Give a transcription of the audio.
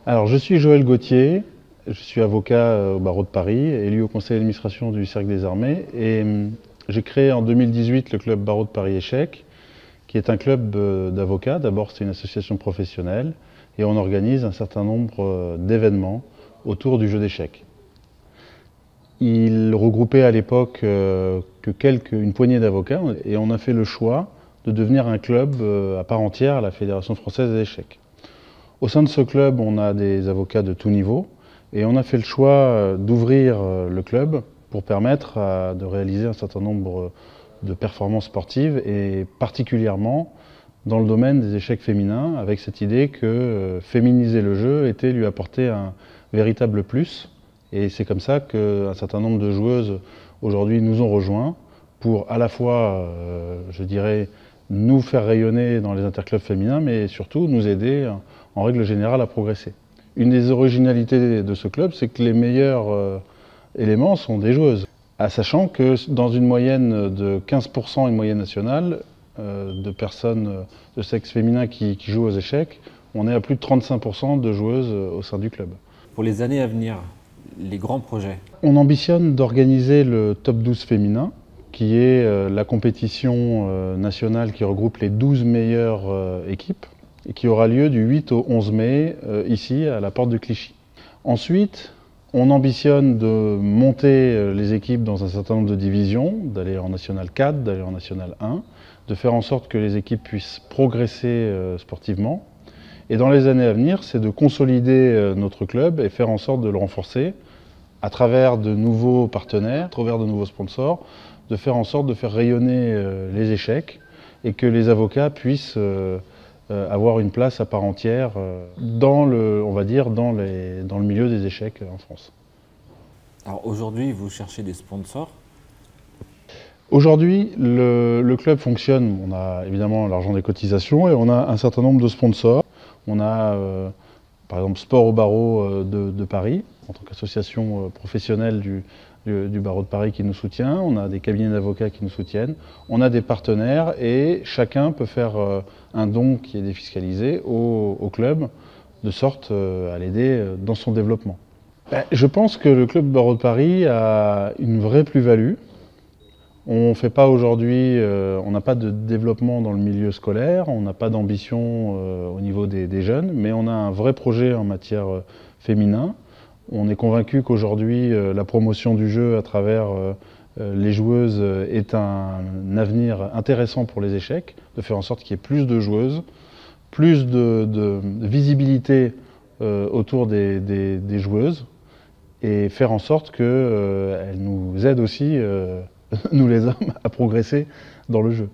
Alors, je suis Joël Gauthier, je suis avocat au barreau de Paris, élu au conseil d'administration du Cercle des Armées. Et j'ai créé en 2018 le club barreau de Paris Échecs, qui est un club d'avocats. D'abord, c'est une association professionnelle et on organise un certain nombre d'événements autour du jeu d'échecs. Il regroupait à l'époque une poignée d'avocats et on a fait le choix de devenir un club à part entière à la Fédération française des échecs. Au sein de ce club, on a des avocats de tout niveau et on a fait le choix d'ouvrir le club pour permettre de réaliser un certain nombre de performances sportives et particulièrement dans le domaine des échecs féminins avec cette idée que féminiser le jeu était lui apporter un véritable plus. Et c'est comme ça qu'un certain nombre de joueuses aujourd'hui nous ont rejoints pour à la fois, je dirais, nous faire rayonner dans les interclubs féminins, mais surtout nous aider en règle générale à progresser. Une des originalités de ce club, c'est que les meilleurs éléments sont des joueuses. Sachant que dans une moyenne de 15%, une moyenne nationale, de personnes de sexe féminin qui jouent aux échecs, on est à plus de 35% de joueuses au sein du club. Pour les années à venir, les grands projets? On ambitionne d'organiser le top 12 féminin, qui est la compétition nationale qui regroupe les 12 meilleures équipes, et qui aura lieu du 8 au 11 mai, ici, à la porte de Clichy. Ensuite, on ambitionne de monter les équipes dans un certain nombre de divisions, d'aller en National 4, d'aller en National 1, de faire en sorte que les équipes puissent progresser sportivement. Et dans les années à venir, c'est de consolider notre club et faire en sorte de le renforcer à travers de nouveaux partenaires, à travers de nouveaux sponsors, de faire en sorte de faire rayonner les échecs et que les avocats puissent avoir une place à part entière dans le, on va dire, dans le milieu des échecs en France. Alors aujourd'hui, vous cherchez des sponsors? Aujourd'hui, le club fonctionne, on a évidemment l'argent des cotisations et on a un certain nombre de sponsors. On a par exemple Sport au barreau de Paris, en tant qu'association professionnelle du barreau de Paris qui nous soutient. On a des cabinets d'avocats qui nous soutiennent. On a des partenaires et chacun peut faire un don qui est défiscalisé au club, de sorte à l'aider dans son développement. Je pense que le club barreau de Paris a une vraie plus-value. On fait pas aujourd'hui, on n'a pas de développement dans le milieu scolaire, on n'a pas d'ambition au niveau des jeunes, mais on a un vrai projet en matière féminin. On est convaincu qu'aujourd'hui, la promotion du jeu à travers les joueuses est un avenir intéressant pour les échecs, de faire en sorte qu'il y ait plus de joueuses, plus de visibilité autour des joueuses, et faire en sorte qu'elles nous aident aussi nous les hommes, à progresser dans le jeu.